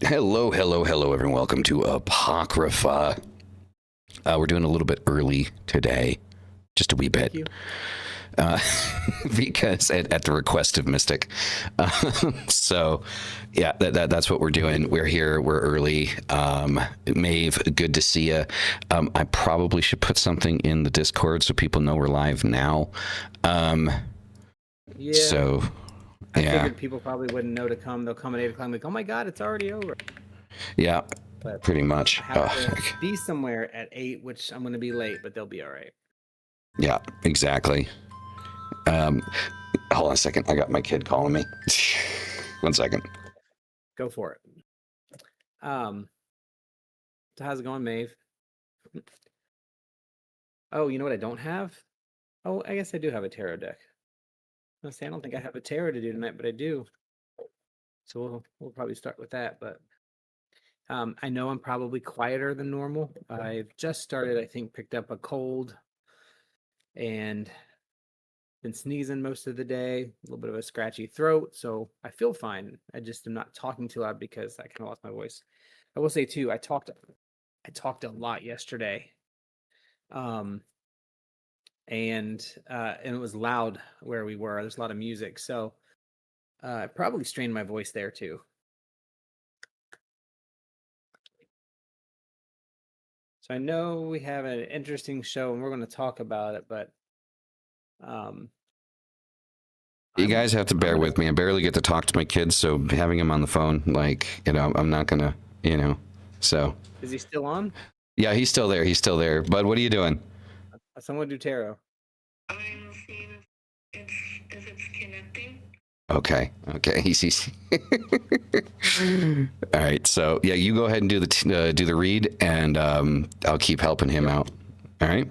Hello, hello, hello, everyone. Welcome to Apocrypha. We're doing a little bit early today, just a wee Thank bit, you. uh, because at the request of Mystic. So, yeah, that's what we're doing. We're here. We're early. Maeve, good to see you. I probably should put something in the Discord so people know we're live now. Um, Yeah, so, I yeah, figured people probably wouldn't know to come. They'll come at 8 o'clock and be like, oh my God, it's already over. yeah, But pretty much. I have to be somewhere at 8, which I'm going to be late, but they'll be all right. Yeah, exactly. Um, Hold on a second. I got my kid calling me. 1 second. Go for it. So how's it going, Maeve? Oh, you know what I don't have? Oh, I guess I do have a tarot deck. I don't think I have a tarot to do tonight, but I do. So we'll probably start with that. But I know I'm probably quieter than normal. I've just started, I think, picked up a cold and been sneezing most of the day, a little bit of a scratchy throat, so I feel fine. I just am not talking too loud because I kind of lost my voice. I will say too, I talked a lot yesterday. Um and it was loud where we were. There's a lot of music, so I probably strained my voice there too. So I know we have an interesting show and we're going to talk about it, but um You I'm guys have to I'm bear gonna with me. I barely get to talk to my kids, so having him on the phone, I'm not gonna, So, is he still on? yeah, he's still there. He's still there. Bud, what are you doing? Someone do tarot. I'm seeing if it's connecting. Okay. Okay. He's. All right. So, yeah, you go ahead and do the read, and I'll keep helping him Yep. out. All right.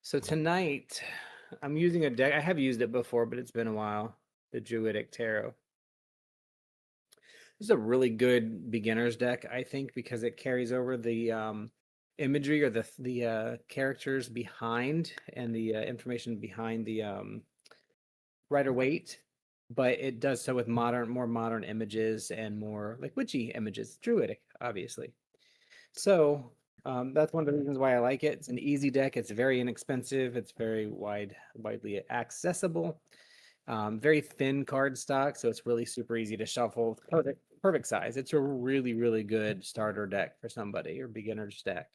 So tonight, I'm using a deck. I have used it before, but it's been a while. The Druidic Tarot. This is a really good beginner's deck, I think, because it carries over the imagery or the characters behind and the information behind the Rider-Waite, but it does so with more modern images and more like witchy images, Druidic, obviously. So that's one of the reasons why I like it. It's an easy deck. It's very inexpensive. It's very widely accessible. Very thin card stock, so it's really super easy to shuffle. Perfect size. It's a really, really good starter deck for somebody or beginner's deck.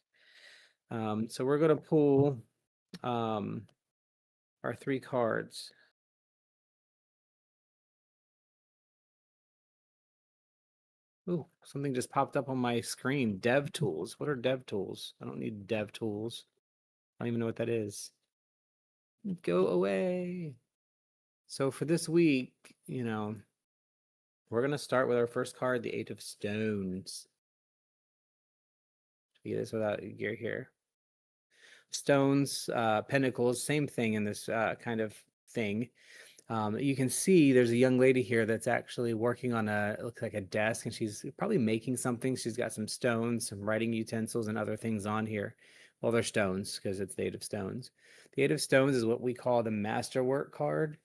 So we're going to pull our 3 cards. Ooh, something just popped up on my screen. Dev tools. What are dev tools? I don't need dev tools. I don't even know what that is. Go away. So for this week, we're going to start with our first card, the 8 of Stones. Get this without gear here. Stones, pentacles, same thing in this kind of thing. You can see there's a young lady here that's actually working on it looks like a desk, and she's probably making something. She's got some stones, some writing utensils, and other things on here. Well, they're stones because it's the 8 of Stones. The 8 of Stones is what we call the masterwork card.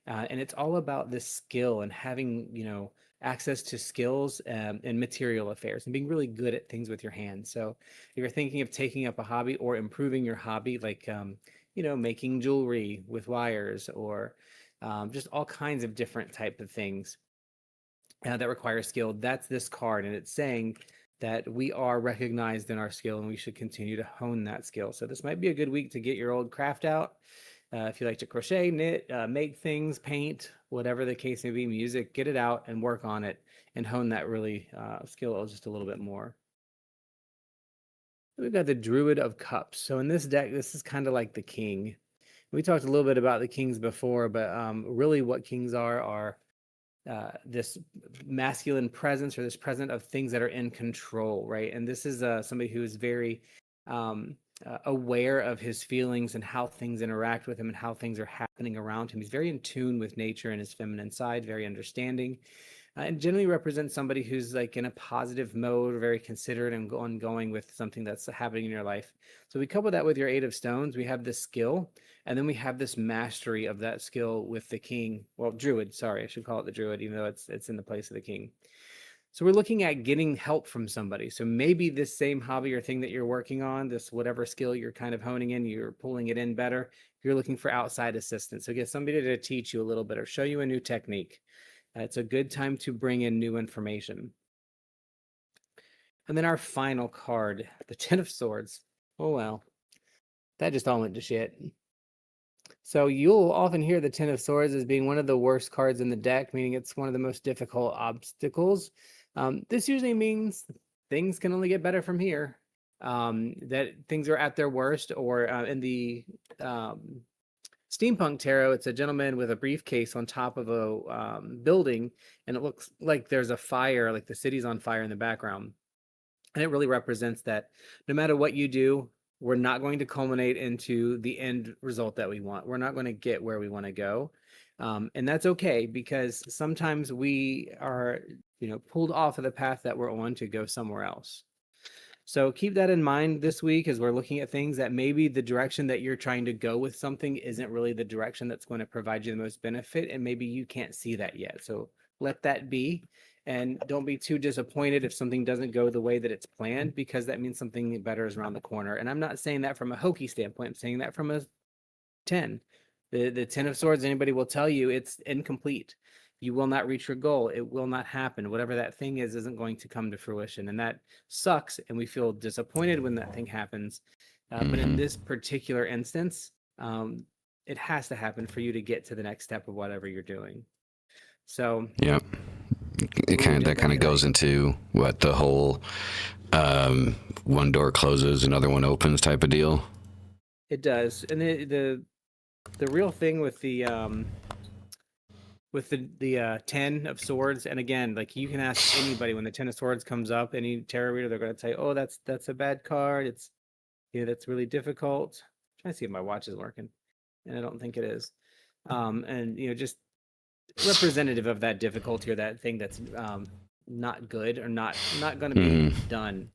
And it's all about this skill and having, access to skills and material affairs and being really good at things with your hands. So if you're thinking of taking up a hobby or improving your hobby, like, making jewelry with wires or just all kinds of different type of things that require skill, that's this card. And it's saying that we are recognized in our skill and we should continue to hone that skill. So this might be a good week to get your old craft out. If you like to crochet, knit, make things, paint, whatever the case may be, music, get it out and work on it and hone that really skill just a little bit more. We've got the Druid of Cups. So in this deck, this is kind of like the king. We talked a little bit about the kings before, but really what kings are this masculine presence or this presence of things that are in control, right? And this is somebody who is very aware of his feelings and how things interact with him and how things are happening around him. He's very in tune with nature and his feminine side, very understanding, and generally represents somebody who's like in a positive mode, very considerate and ongoing with something that's happening in your life. So we couple that with your 8 of Stones, we have this skill, and then we have this mastery of that skill with the king. Well, druid, sorry, I should call it the druid, even though it's in the place of the king. So we're looking at getting help from somebody. So maybe this same hobby or thing that you're working on, this whatever skill you're kind of honing in, you're pulling it in better. You're looking for outside assistance. So get somebody to teach you a little bit or show you a new technique. It's a good time to bring in new information. And then our final card, the Ten of Swords. Oh, well, that just all went to shit. So you'll often hear the Ten of Swords as being one of the worst cards in the deck, meaning it's one of the most difficult obstacles. This usually means things can only get better from here. That things are at their worst, or in the Steampunk Tarot, it's a gentleman with a briefcase on top of a building, and it looks like there's a fire, like the city's on fire in the background. And it really represents that no matter what you do, we're not going to culminate into the end result that we want. We're not going to get where we want to go. And that's okay, because sometimes we are, pulled off of the path that we're on to go somewhere else. So keep that in mind this week as we're looking at things, that maybe the direction that you're trying to go with something isn't really the direction that's going to provide you the most benefit. And maybe you can't see that yet. So let that be. And don't be too disappointed if something doesn't go the way that it's planned, because that means something better is around the corner. And I'm not saying that from a hokey standpoint. I'm saying that from a 10. The 10 of Swords, anybody will tell you it's incomplete. You will not reach your goal. It will not happen. Whatever that thing is isn't going to come to fruition. And that sucks. And we feel disappointed when that thing happens. But in this particular instance, it has to happen for you to get to the next step of whatever you're doing. So yeah, that kind of goes into what the whole one door closes, another one opens type of deal. It does. And the real thing with the 10 of Swords, and again, like, you can ask anybody when the 10 of Swords comes up, any tarot reader, they're going to say, oh, that's a bad card. It's, that's really difficult. I'm trying to see if my watch is working, and I don't think it is. And just representative of that difficulty, or that thing that's not good, or not going to be done.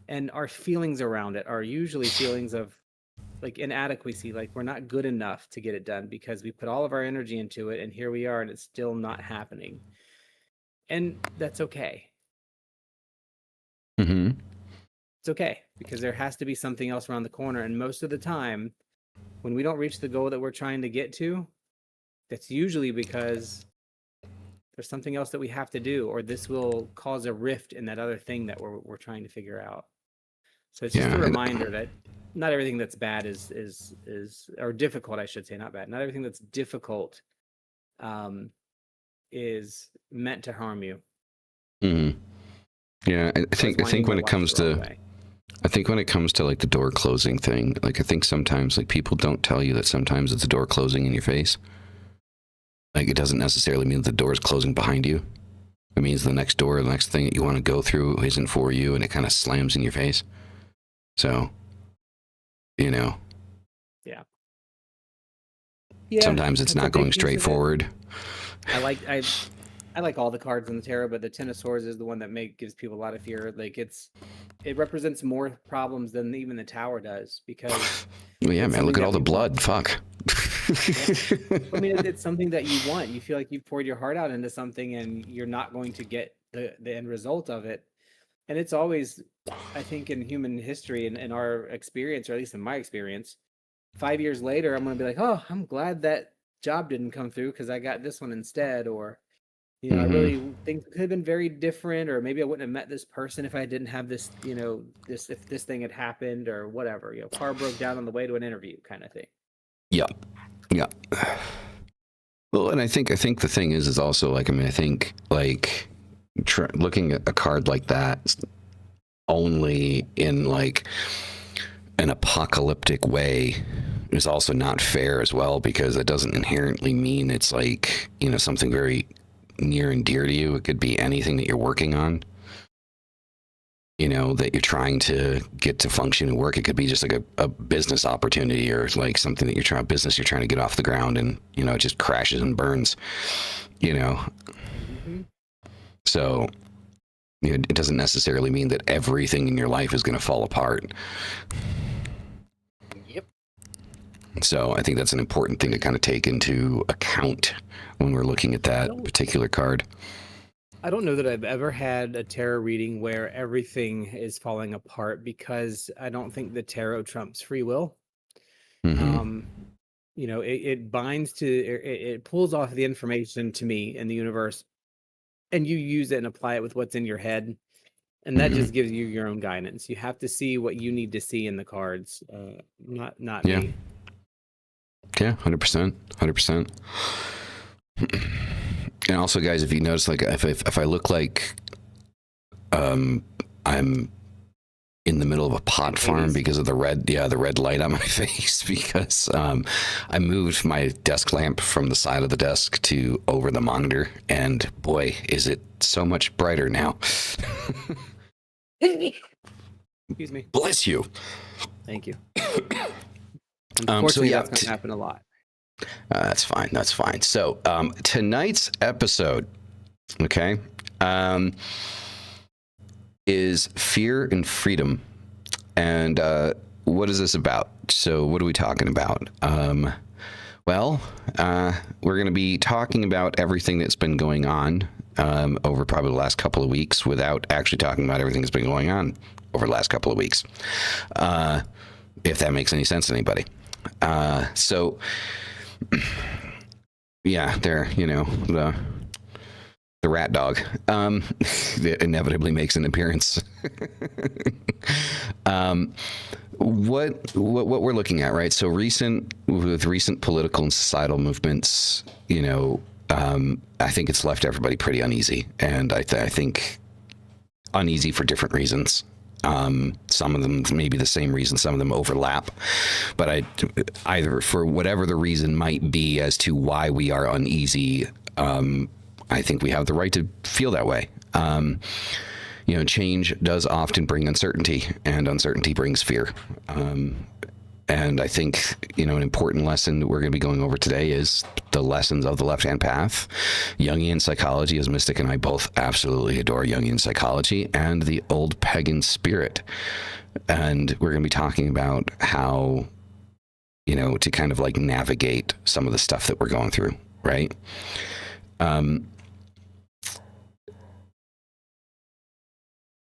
And our feelings around it are usually feelings of like inadequacy, like we're not good enough to get it done, because we put all of our energy into it, and here we are, and it's still not happening. And that's okay. It's okay, because there has to be something else around the corner. And most of the time, when we don't reach the goal that we're trying to get to, that's usually because there's something else that we have to do, or this will cause a rift in that other thing that we're trying to figure out. So it's just a reminder that not everything that's bad is or difficult, I should say, not bad. Not everything that's difficult is meant to harm you. Yeah, I think when it comes to like the door closing thing, like I think sometimes like people don't tell you that sometimes it's a door closing in your face. Like, it doesn't necessarily mean the door is closing behind you. It means the next door, the next thing that you want to go through isn't for you, and it kind of slams in your face. So, Yeah. Sometimes it's not going straight forward. I like all the cards in the tarot, but the 10 of Swords is the one that gives people a lot of fear. Like, it represents more problems than even the Tower does, because well, yeah, man, look at all the blood. Fuck. Yeah. I mean, it's something that you want. You feel like you've poured your heart out into something, and you're not going to get the end result of it. And it's always, I think, in human history and in our experience, or at least in my experience, 5 years later, I'm going to be like, oh, I'm glad that job didn't come through, because I got this one instead. Or, I really think it could have been very different, or maybe I wouldn't have met this person if I didn't have this, if this thing had happened, or whatever, car broke down on the way to an interview kind of thing. Yeah. Well, and I think the thing is also, like, I mean, I think, like, looking at a card like that only in like an apocalyptic way is also not fair as well, because it doesn't inherently mean it's like, something very near and dear to you. It could be anything that you're working on, that you're trying to get to function and work. It could be just like a business opportunity, or like something that you're trying to get off the ground, and, it just crashes and burns, So it doesn't necessarily mean that everything in your life is going to fall apart. Yep. So I think that's an important thing to kind of take into account when we're looking at that particular card. I don't know that I've ever had a tarot reading where everything is falling apart, because I don't think the tarot trumps free will. Hmm. It binds to it pulls off the information to me in the universe, and you use it and apply it with what's in your head, and that Hmm. just gives you your own guidance. You have to see what you need to see in the cards, not Yeah. me. Yeah. 100%. 100%. And also, guys, if you notice, like, if I look like I'm in the middle of a pot farm Hades. because of the red light on my face, because I moved my desk lamp from the side of the desk to over the monitor, and boy, is it so much brighter now. Excuse me. Bless you. Thank you. So Unfortunately, yeah, that's going to happen a lot. that's fine. That's fine. So tonight's episode, okay, is fear and freedom. And what is this about? So what are we talking about? Well, we're going to be talking about everything that's been going on over probably the last couple of weeks, without actually talking about everything that's been going on over the last couple of weeks, if that makes any sense to anybody. So, yeah, there, the rat dog that inevitably makes an appearance. What we're looking at, right? So recent political and societal movements, I think it's left everybody pretty uneasy, and I think uneasy for different reasons. Some of them may be the same reason, some of them overlap, but either for whatever the reason might be as to why we are uneasy, I think we have the right to feel that way. Change does often bring uncertainty, and uncertainty brings fear. And I think, an important lesson that we're going to be going over today is the lessons of the left-hand path, Jungian psychology, as Mystic and I both absolutely adore Jungian psychology, and the old pagan spirit. And we're going to be talking about how, to kind of like navigate some of the stuff that we're going through, right?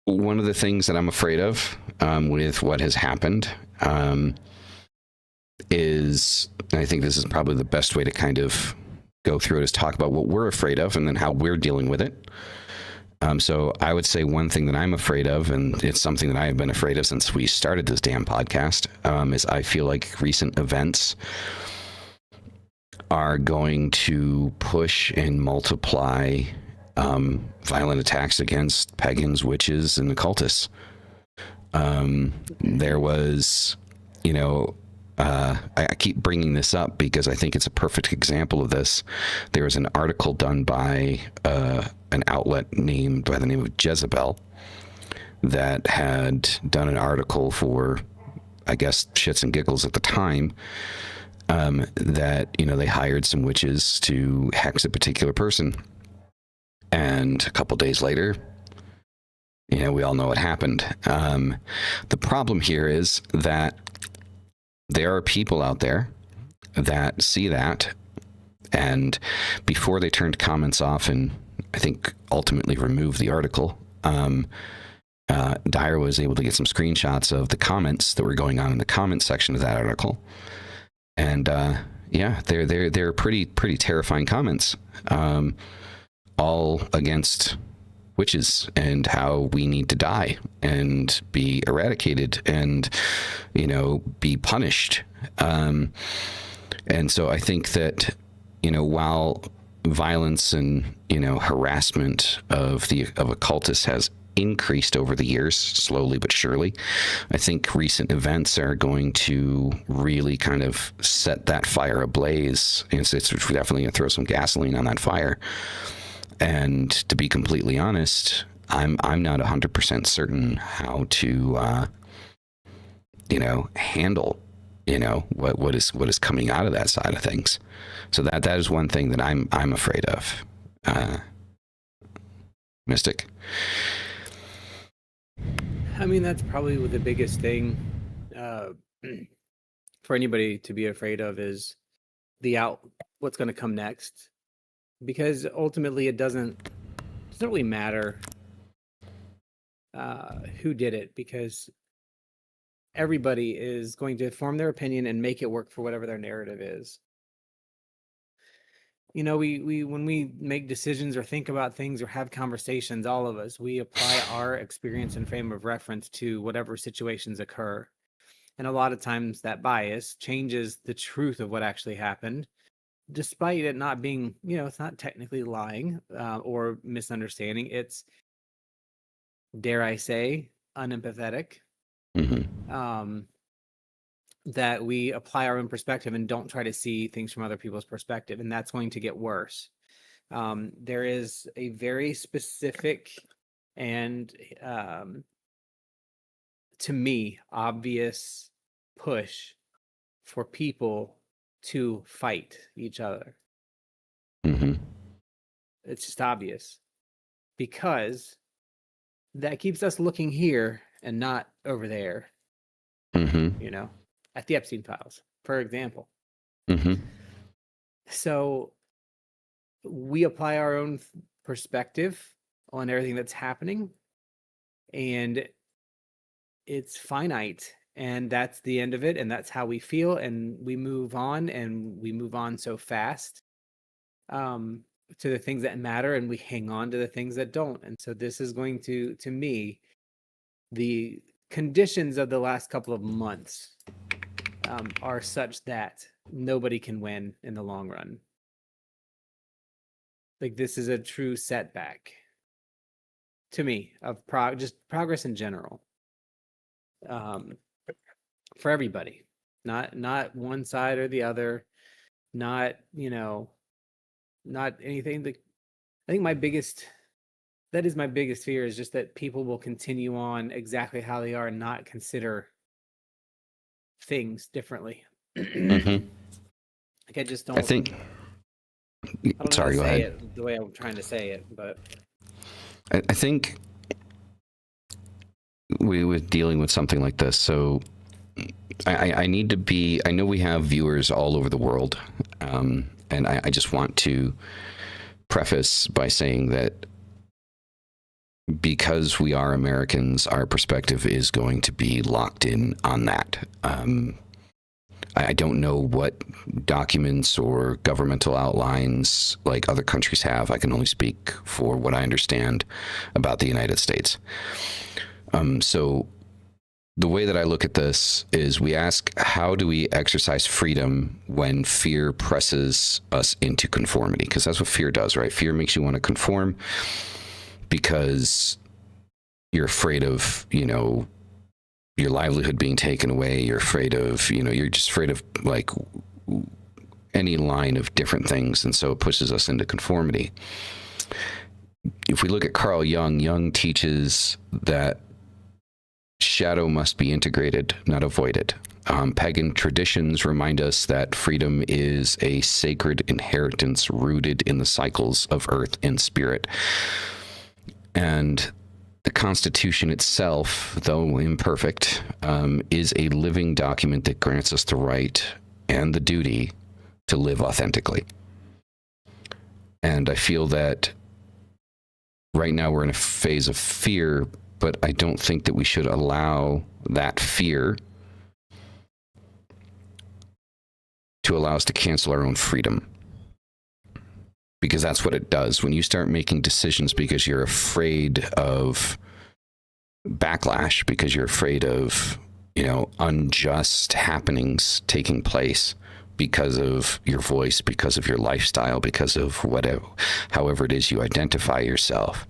One of the things that I'm afraid of with what has happened is, and I think this is probably the best way to kind of go through it, is talk about what we're afraid of and then how we're dealing with it. So I would say one thing that I'm afraid of, and it's something that I have been afraid of since we started this damn podcast, is I feel like recent events are going to push and multiply violent attacks against pagans, witches, and occultists. There was, I keep bringing this up because I think it's a perfect example of this. There was an article done by an outlet named by the name of Jezebel that had done an article for, I guess, shits and giggles at the time, that, they hired some witches to hex a particular person. And a couple days later, we all know what happened. The problem here is that there are people out there that see that, and before they turned comments off and I think ultimately removed the article, Dyer was able to get some screenshots of the comments that were going on in the comment section of that article. And they're pretty terrifying comments. All against witches and how we need to die and be eradicated and, be punished. And so I think that, while violence and, harassment of occultists has increased over the years, slowly but surely, I think recent events are going to really kind of set that fire ablaze. It's definitely going to throw some gasoline on that fire. And to be completely honest, I'm not 100% certain how to, handle, what is coming out of that side of things. So that is one thing that I'm afraid of. Mystic. I mean, that's probably the biggest thing for anybody to be afraid of is what's going to come next, because ultimately it doesn't doesn't really matter who did it, because everybody is going to form their opinion and make it work for whatever their narrative is. You know, we when we make decisions or think about things or have conversations, all of us, we apply our experience and frame of reference to whatever situations occur. And a lot of times that bias changes the truth of what actually happened, despite it not being, it's not technically lying or misunderstanding. It's, dare I say, unempathetic. That we apply our own perspective and don't try to see things from other people's perspective, and that's going to get worse. There is a very specific and, to me, obvious push for people to fight each other. It's just obvious, because that keeps us looking here and not over there. At the Epstein files, for example. So we apply our own perspective on everything that's happening, and it's finite, and that's the end of it, and that's how we feel, and we move on, and we move on so fast to the things that matter, and we hang on to the things that don't. And so this is going to me, the conditions of the last couple of months are such that nobody can win in the long run. Like, this is a true setback to me of just progress in general, for everybody, not one side or the other, not anything. I think that is my biggest fear, is just that people will continue on exactly how they are and not consider things differently. Like, I just don't. I think. I don't Sorry, know how go to say ahead. it the way I'm trying to say it, but I think with dealing with something like this, so I need to be. I know we have viewers all over the world, and I just want to preface by saying that because we are Americans, our perspective is going to be locked in on that. I don't know what documents or governmental outlines like other countries have. I can only speak for what I understand about the United States. So the way that I look at this is we ask, how do we exercise freedom when fear presses us into conformity? Because that's what fear does, right? Fear makes you want to conform because you're afraid of, your livelihood being taken away. You're afraid of, you're just afraid of like any line of different things. And so it pushes us into conformity. If we look at Carl Jung, Jung teaches that shadow must be integrated, not avoided. Pagan traditions remind us that freedom is a sacred inheritance rooted in the cycles of earth and spirit. And the Constitution itself, though imperfect, is a living document that grants us the right and the duty to live authentically. And I feel that right now we're in a phase of fear, but I don't think that we should allow that fear to allow us to cancel our own freedom. Because that's what it does. When you start making decisions because you're afraid of backlash, because you're afraid of, unjust happenings taking place because of your voice, because of your lifestyle, because of whatever, however it is you identify yourself,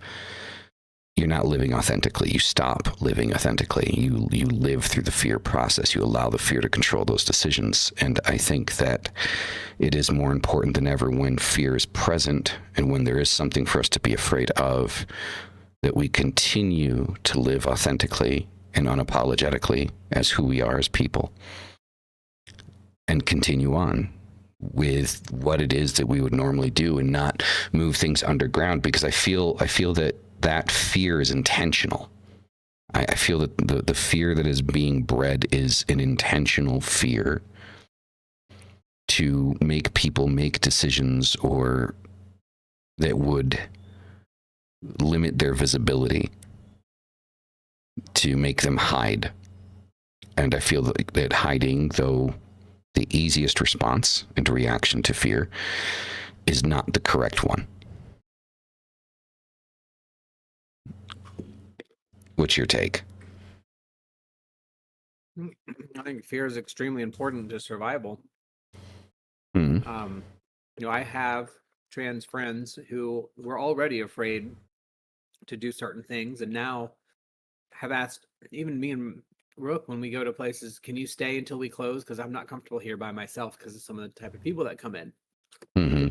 you're not living authentically. You stop living authentically. You live through the fear process. You allow the fear to control those decisions. And I think that it is more important than ever, when fear is present and when there is something for us to be afraid of, that we continue to live authentically and unapologetically as who we are as people, and continue on with what it is that we would normally do and not move things underground, because I feel that fear is intentional. I feel that the fear that is being bred is an intentional fear to make people make decisions or that would limit their visibility, to make them hide. And I feel that hiding, though the easiest response and reaction to fear, is not the correct one. What's your take? I think fear is extremely important to survival. Mm-hmm. I have trans friends who were already afraid to do certain things, and now have asked even me and Rook, when we go to places, can you stay until we close? Because I'm not comfortable here by myself because of some of the type of people that come in. Mm-hmm.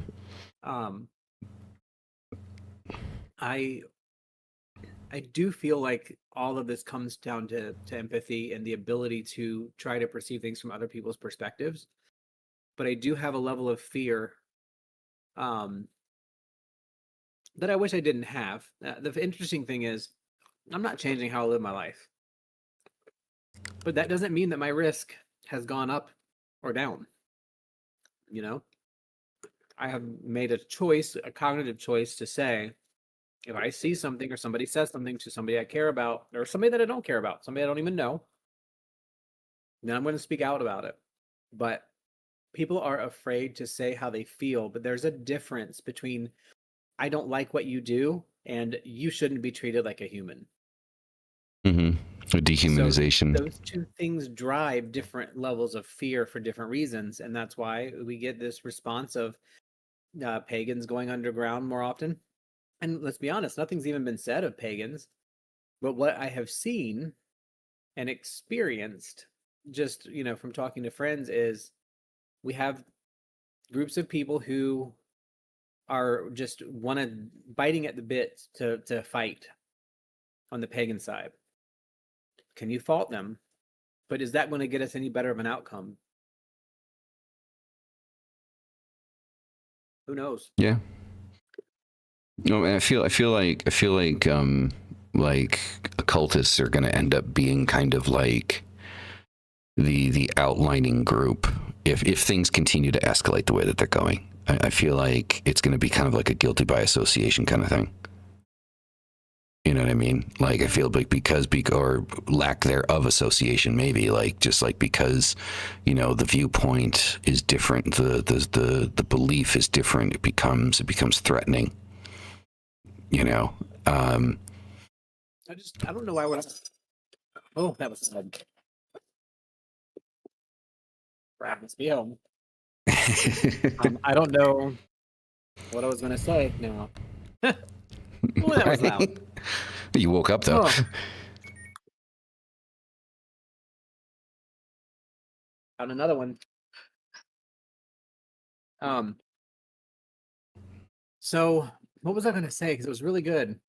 I do feel like all of this comes down to empathy and the ability to try to perceive things from other people's perspectives. But I do have a level of fear that I wish I didn't have. The interesting thing is, I'm not changing how I live my life. But that doesn't mean that my risk has gone up or down. I have made a choice, a cognitive choice, to say, if I see something or somebody says something to somebody I care about, or somebody that I don't care about, somebody I don't even know, then I'm going to speak out about it. But people are afraid to say how they feel. But there's a difference between, I don't like what you do, and you shouldn't be treated like a human. Mm-hmm. A dehumanization. So those two things drive different levels of fear for different reasons. And that's why we get this response of pagans going underground more often. And let's be honest, nothing's even been said of pagans. But what I have seen and experienced, just, from talking to friends, is we have groups of people who are just biting at the bit to fight on the pagan side. Can you fault them? But is that going to get us any better of an outcome? Who knows? Yeah. No, I feel like occultists are going to end up being kind of like the outlining group if things continue to escalate the way that they're going. I feel like it's going to be kind of like a guilty by association kind of thing. You know what I mean? Like, I feel like because or lack thereof association, maybe, like, just like because, the viewpoint is different, the belief is different, it becomes threatening. I don't know why we're. Oh, that was sad. Brad must be home. I don't know what I was going to say now. Oh, that was loud. You woke up though. Oh. Found another one. So what was I going to say? Because it was really good.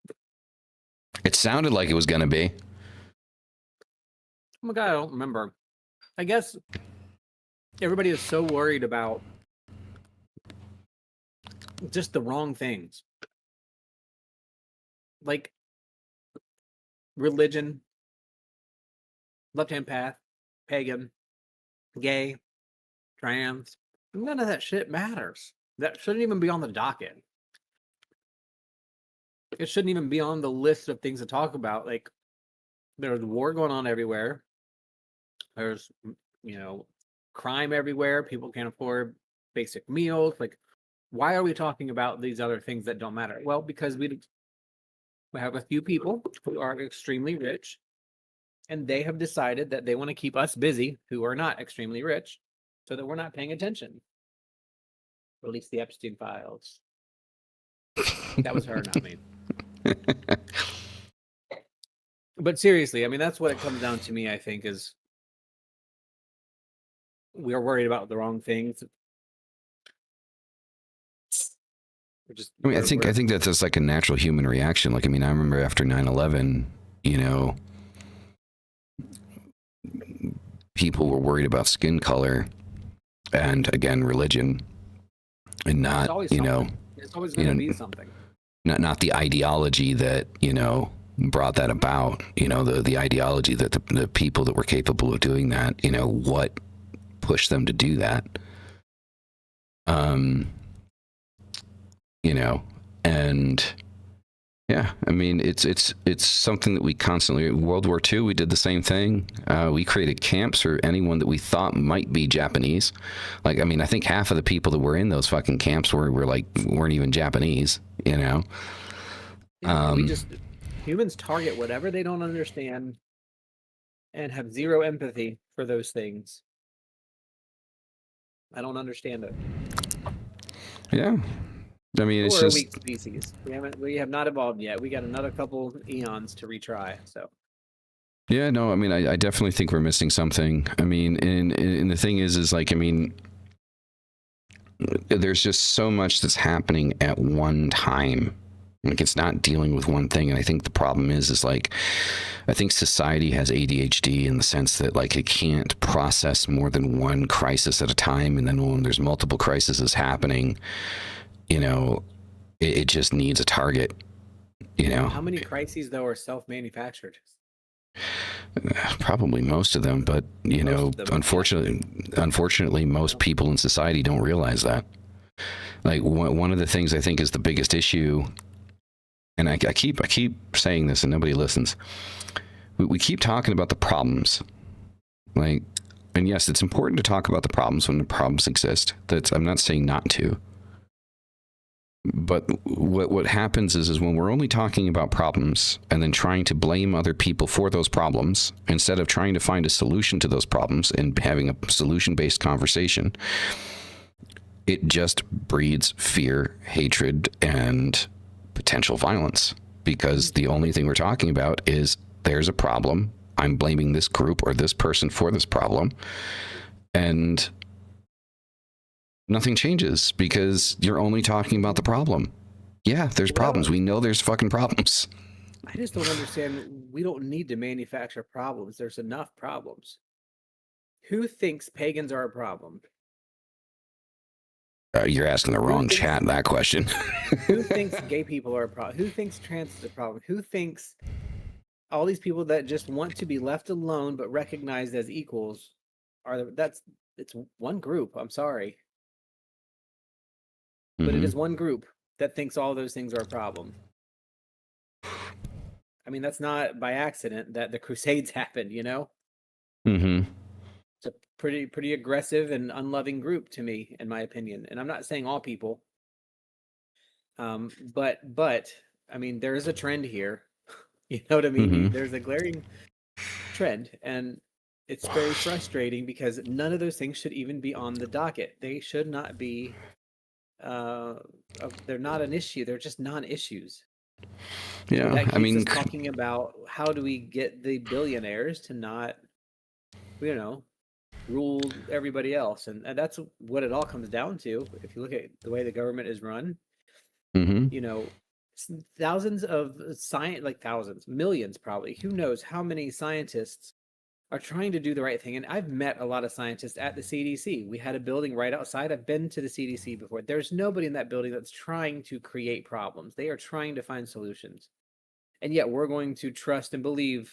It sounded like it was going to be. Oh my God, I don't remember. I guess everybody is so worried about just the wrong things. Like religion, left-hand path, pagan, gay, trans. None of that shit matters. That shouldn't even be on the docket. It shouldn't even be on the list of things to talk about. Like, there's war going on everywhere. There's, crime everywhere. People can't afford basic meals. Like, why are we talking about these other things that don't matter? Well, because we have a few people who are extremely rich, and they have decided that they want to keep us busy, who are not extremely rich, so that we're not paying attention. Release the Epstein files. That was her, not me. But seriously, I mean, that's what it comes down to me, I think, is we're worried about the wrong things. I think that's just like a natural human reaction. Like, I mean, I remember after 9/11, people were worried about skin color and, again, religion, and not, it's always going to be something. Not the ideology that, brought that about, the ideology that the people that were capable of doing that, what pushed them to do that. And Yeah, I mean, it's something that we constantly. World War II, we did the same thing. We created camps for anyone that we thought might be Japanese. Like, I mean, I think half of the people that were in those fucking camps weren't even Japanese. You know. We just humans target whatever they don't understand and have zero empathy for those things. I don't understand it. Yeah. I mean, it's We're just a weak species. We have not evolved yet. We got another couple eons to retry. So yeah, no, I mean, I definitely think we're missing something. I mean, and the thing is like, I mean, there's just so much that's happening at one time. Like, it's not dealing with one thing. And I think the problem is like, I think society has ADHD in the sense that like it can't process more than one crisis at a time. And then when there's multiple crises happening, you know, it just needs a target, you know. how many crises though are self-manufactured? Probably most of them, but you know, unfortunately, most people in society don't realize that. Like one of the things I think is the biggest issue, and I keep saying this and nobody listens. We keep talking about the problems, like, and yes, it's important to talk about the problems when the problems exist. I'm not saying not to. But what happens is when we're only talking about problems and then trying to blame other people for those problems instead of trying to find a solution to those problems and having a solution-based conversation, it just breeds fear, hatred, and potential violence, because the only thing we're talking about is there's a problem. I'm blaming this group or this person for this problem. And nothing changes because you're only talking about the problem. Yeah, there's problems. We know there's fucking problems. I just don't understand. We don't need to manufacture problems. There's enough problems. Who thinks pagans are a problem? You're asking the wrong chat that question. Who thinks gay people are a problem? Who thinks trans is a problem? Who thinks all these people that just want to be left alone but recognized as equals it's one group. I'm sorry. But it is one group that thinks all those things are a problem. I mean, that's not by accident that the Crusades happened, you know? Mm-hmm. It's a pretty aggressive and unloving group to me, in my opinion. And I'm not saying all people. But I mean, there is a trend here. You know what I mean? Mm-hmm. There's a glaring trend, and it's very frustrating because none of those things should even be on the docket. They should not be. They're not an issue. They're just non-issues. Yeah, that keeps I mean, us talking about how do we get the billionaires to not, you know, rule everybody else, and that's what it all comes down to. If you look at the way the government is run, you know, thousands of millions probably. Who knows how many scientists are trying to do the right thing. And I've met a lot of scientists at the CDC. We had a building right outside. I've been to the CDC before. There's nobody in that building that's trying to create problems. They are trying to find solutions. And yet we're going to trust and believe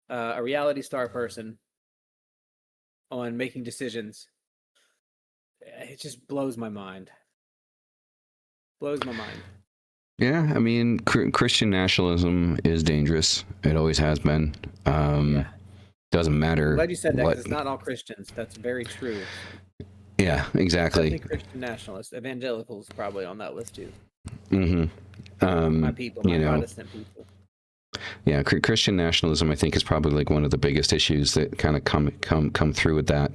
a reality star person on making decisions. It just blows my mind. Blows my mind. Yeah, I mean, Christian nationalism is dangerous. It always has been. Yeah. Doesn't matter. I'm glad you said that, because it's not all Christians. That's very true. Yeah, exactly. Definitely Christian nationalists. Evangelicals probably on that list too. Mm-hmm. My people, my Protestant people. Yeah, Christian nationalism, I think, is probably like one of the biggest issues that kind of come through with that.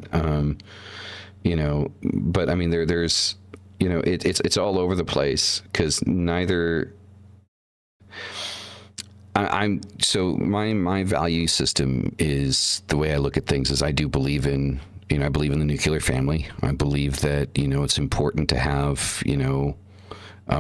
You know, but I mean, there's, you know, it's all over the place, because neither. My value system is, the way I look at things is, I do believe in, you know, I believe in the nuclear family. I believe that, you know, it's important to have, you know,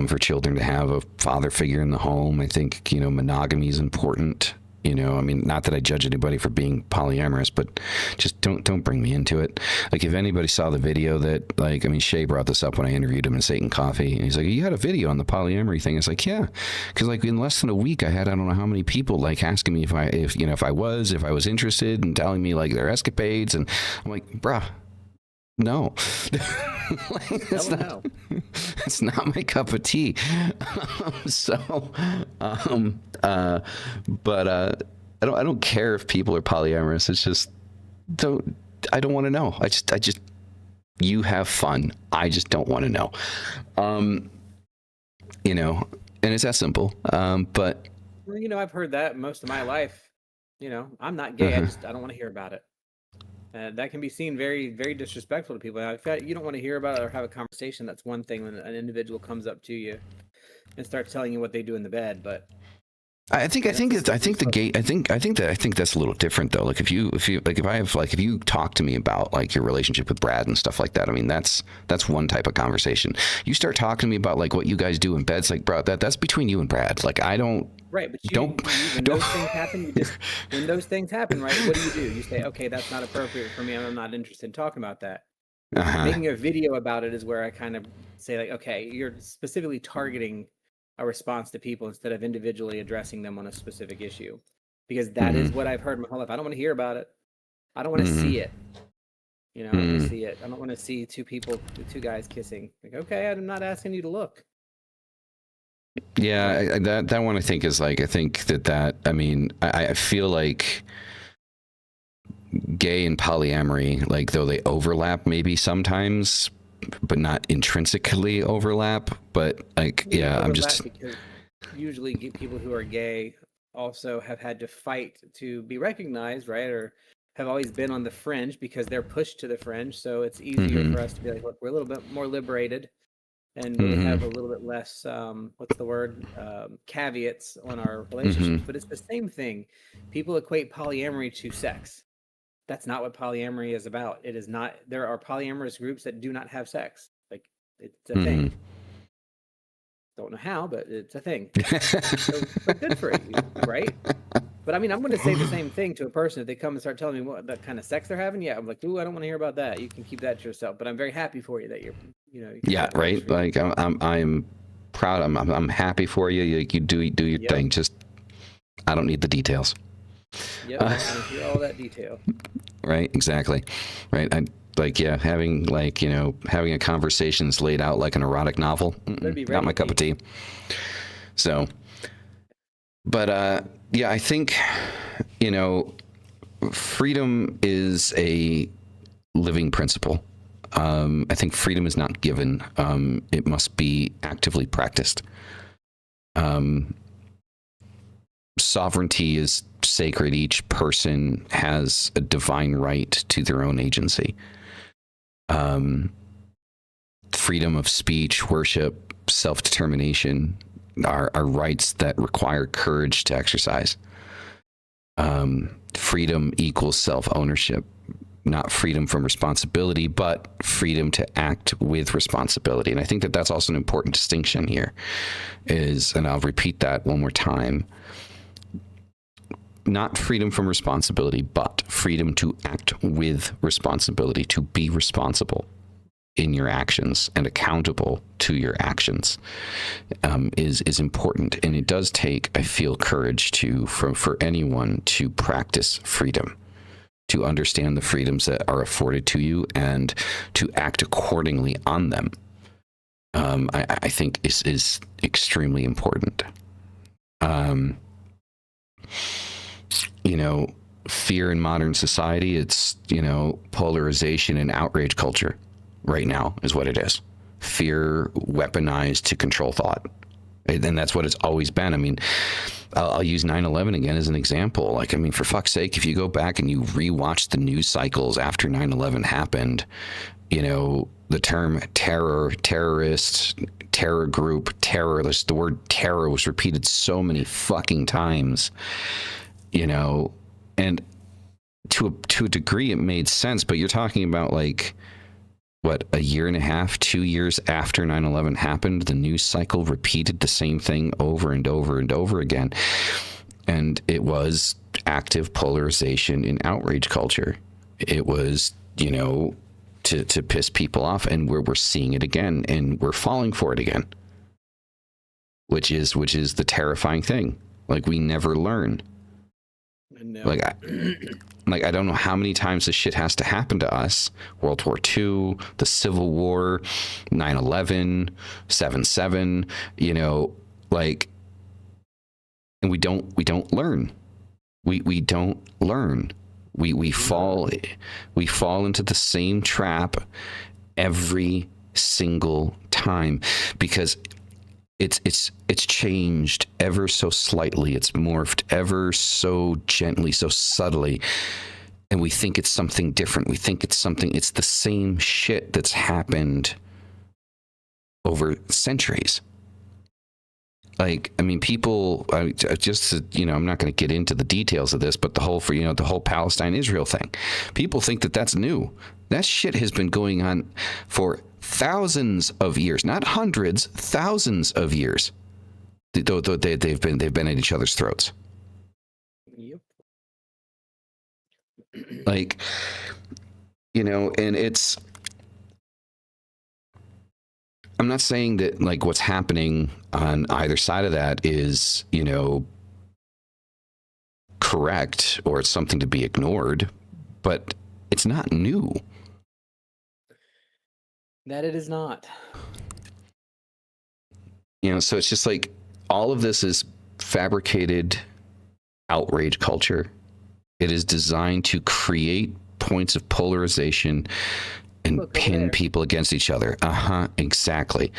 for children to have a father figure in the home. I think, you know, monogamy is important. You know, I mean, not that I judge anybody for being polyamorous, but just don't bring me into it. Like, if anybody saw the video that, like, I mean, Shay brought this up when I interviewed him in Satan Coffee, and he's like, you had a video on the polyamory thing. It's like, yeah, because like in less than a week, I had, I don't know how many people like asking me if I was interested, and telling me like their escapades, and I'm like, bruh, no. Like, Tell them no. it's not my cup of tea. But I don't care if people are polyamorous. It's just I don't want to know. I just you have fun. I just don't want to know. You know, and it's that simple. But Well, I've heard that most of my life. I'm not gay. I don't want to hear about it. That can be seen very, very disrespectful to people. Now, if you don't want to hear about it or have a conversation, that's one thing when an individual comes up to you and starts telling you what they do in the bed. But I think that's a little different though. Like if you talk to me about like your relationship with Brad and stuff like that, I mean that's one type of conversation. You start talking to me about like what you guys do in bed, it's like, bro, that's between you and Brad. Like I don't. Right, but when those things happen, when those things happen, right? What do? You say, okay, that's not appropriate for me. I'm not interested in talking about that. Making a video about it is where I kind of say like, okay, you're specifically targeting a response to people instead of individually addressing them on a specific issue, because that is what I've heard my whole life. I don't want to hear about it. I don't want to see it. I don't want to see it. I don't want to see two guys kissing. Like, okay, I'm not asking you to look. Yeah, that one I think is like, I think that I mean, I feel like gay and polyamory, like though they overlap maybe sometimes, but not intrinsically overlap. But like, I'm just because usually people who are gay also have had to fight to be recognized, right? Or have always been on the fringe because they're pushed to the fringe. So it's easier for us to be like, look, we're a little bit more liberated and really have a little bit less, caveats on our relationships. But it's the same thing. People equate polyamory to sex. That's not what polyamory is about. It is not. There are polyamorous groups that do not have sex. Like, it's a thing. Don't know how, but it's a thing. So good for you, right? But I mean, I'm going to say the same thing to a person if they come and start telling me what that kind of sex they're having. Yeah, I'm like, ooh, I don't want to hear about that. You can keep that to yourself. But I'm very happy for you that you're, yeah, right. Like I'm proud. I'm happy for you. You do your thing. Just I don't need the details. Yep, I want to hear all that detail. Right. Exactly. Right. Having a conversation that's laid out like an erotic novel. Not my cup of tea. So, but I think, freedom is a living principle. I think freedom is not given. It must be actively practiced. Sovereignty is sacred. Each person has a divine right to their own agency. Freedom of speech, worship, self-determination are rights that require courage to exercise. Freedom equals self-ownership, not freedom from responsibility, but freedom to act with responsibility. And I think that that's also an important distinction here and I'll repeat that one more time, not freedom from responsibility, but freedom to act with responsibility, to be responsible in your actions and accountable to your actions, is important. And it does take, I feel, courage for anyone to practice freedom, to understand the freedoms that are afforded to you and to act accordingly on them. I think is extremely important. Fear in modern society, it's, polarization and outrage culture right now is what it is. Fear weaponized to control thought. And that's what it's always been. I mean, I'll use 9/11 again as an example. Like, I mean, for fuck's sake, if you go back and you rewatch the news cycles after 9/11 happened, the term terror, terrorist, terror group, terrorist, the word terror was repeated so many fucking times, and to a degree it made sense, but you're talking about like, what, a year and a half, 2 years after 9/11 happened, the news cycle repeated the same thing over and over and over again. And it was active polarization in outrage culture. It was, to piss people off, and we're seeing it again, and we're falling for it again. Which is the terrifying thing. Like, we never learn. No. Like, I don't know how many times this shit has to happen to us. World War II, the Civil War, 9/11, 7/7, you know, like, and we don't learn. We don't learn. We fall into the same trap every single time, because it's changed ever so slightly. It's morphed ever so gently, so subtly. And we think it's something different. We think it's the same shit that's happened over centuries. Like, I mean, people, just, you know, I'm not going to get into the details of this, but the whole Palestine-Israel thing, people think that that's new. That shit has been going on for thousands of years, not hundreds, thousands of years. Though they've been at each other's throats. Yep. Like, you know, and I'm not saying that, like, what's happening on either side of that is, you know, correct or it's something to be ignored, but it's not new. That it is not. You know, so it's just like all of this is fabricated outrage culture. It is designed to create points of polarization and pin people against each other. Exactly.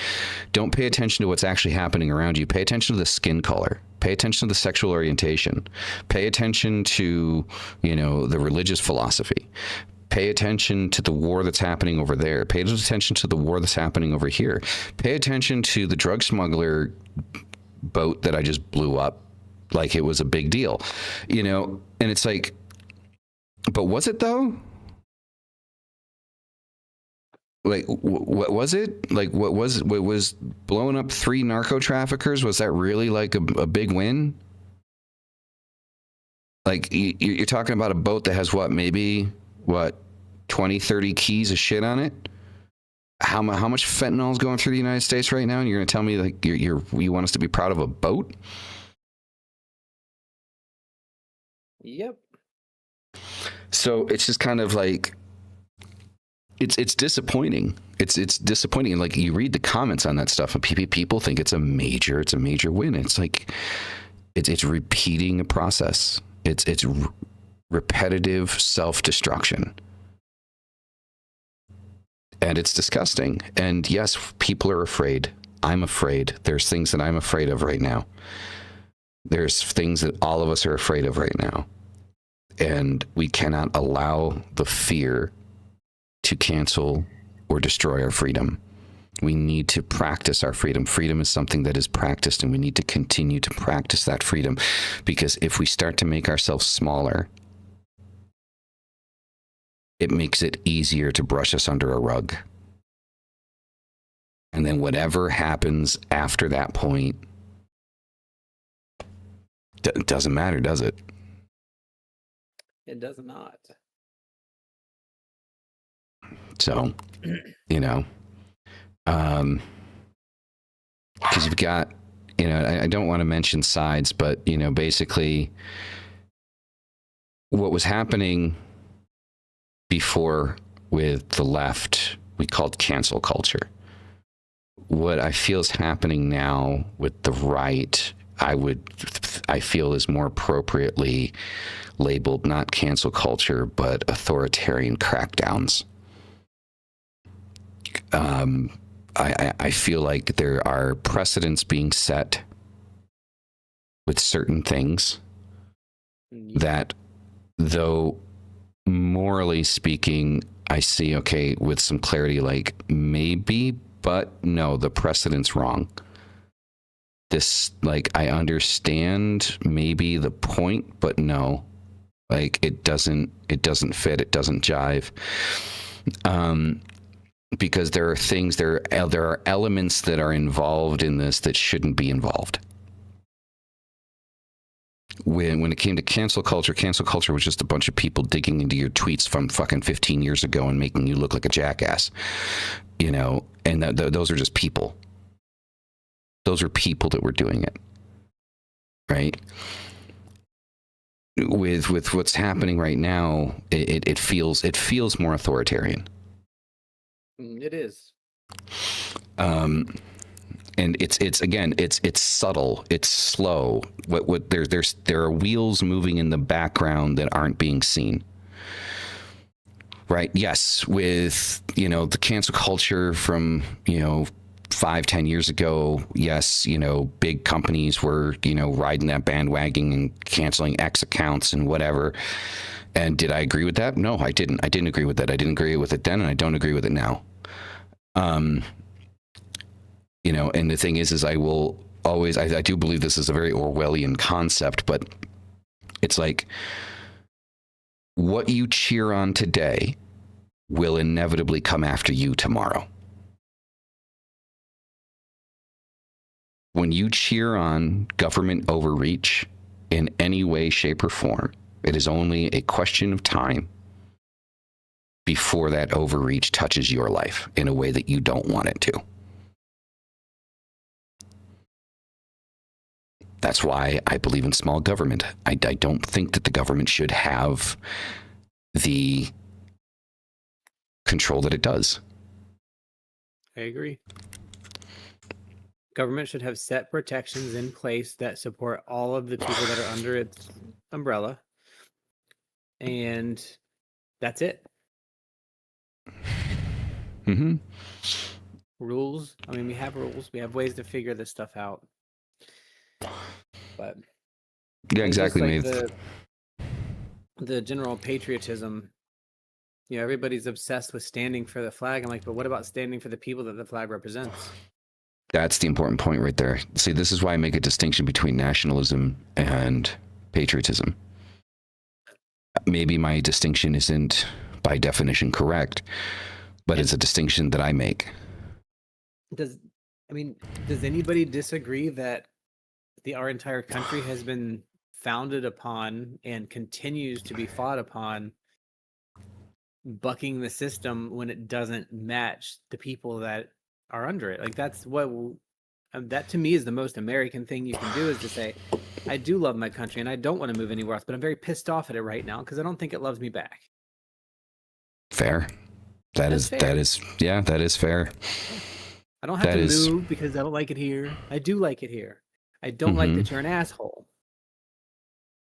Don't pay attention to what's actually happening around you. Pay attention to the skin color. Pay attention to the sexual orientation. Pay attention to, you know, the religious philosophy. Pay attention to the war that's happening over there. Pay attention to the war that's happening over here. Pay attention to the drug smuggler boat that I just blew up like it was a big deal, you know? And it's like, but was it though? Like, what was it? Like, what was blowing up 3 narco traffickers? Was that really like a big win? Like, you're talking about a boat that has maybe 20, 30 keys of shit on it? How much fentanyl is going through the United States right now? And you're going to tell me, like, you want us to be proud of a boat? Yep. So it's just kind of like, it's disappointing. It's disappointing. And like, you read the comments on that stuff, and people think it's a major win. It's like, it's repeating a process. It's repetitive self-destruction. And it's disgusting. And yes, people are afraid. I'm afraid. There's things that I'm afraid of right now. There's things that all of us are afraid of right now. And we cannot allow the fear to cancel or destroy our freedom. We need to practice our freedom. Freedom is something that is practiced, and we need to continue to practice that freedom, because if we start to make ourselves smaller, it makes it easier to brush us under a rug. And then whatever happens after that point, doesn't matter, does it? It does not. So, you know, because you've got, you know, I don't want to mention sides, but, you know, basically what was happening before with the left, we called cancel culture. What I feel is happening now with the right, I feel is more appropriately labeled not cancel culture, but authoritarian crackdowns. I feel like there are precedents being set with certain things that, though morally speaking, I see, okay, with some clarity, like maybe, but no, the precedent's wrong. This, like, I understand maybe the point, but no, like it doesn't fit, it doesn't jive. Because there are things, there are elements that are involved in this that shouldn't be involved. When it came to cancel culture was just a bunch of people digging into your tweets from fucking 15 years ago and making you look like a jackass, you know, and those are just people. Those are people that were doing it, right? with what's happening right now, it feels more authoritarian. It is. And it's subtle, it's slow. There are wheels moving in the background that aren't being seen. Right? Yes, with the cancel culture from 5-10 years ago, yes, big companies were riding that bandwagon and canceling X accounts and whatever. And did I agree with that? No, I didn't. I didn't agree with that. I didn't agree with it then, and I don't agree with it now. And the thing is I will always, I do believe this is a very Orwellian concept, but it's like what you cheer on today will inevitably come after you tomorrow. When you cheer on government overreach in any way, shape, or form, it is only a question of time before that overreach touches your life in a way that you don't want it to. That's why I believe in small government. I don't think that the government should have the control that it does. I agree. Government should have set protections in place that support all of the people that are under its umbrella. And that's it. Mm-hmm. Rules. I mean, we have rules. We have ways to figure this stuff out. But yeah, exactly. Like the general patriotism, everybody's obsessed with standing for the flag. I'm like, but what about standing for the people that the flag represents? That's the important point right there. See, this is why I make a distinction between nationalism and patriotism. Maybe my distinction isn't by definition correct, but it's a distinction that I make. Does anybody disagree that our entire country has been founded upon and continues to be fought upon bucking the system when it doesn't match the people that are under it? Like, that's what that to me is the most American thing you can do, is to say, I do love my country and I don't want to move anywhere else, but I'm very pissed off at it right now because I don't think it loves me back. Fair. That is fair. I don't have to move because I don't like it here. I do like it here. I don't like that you're an asshole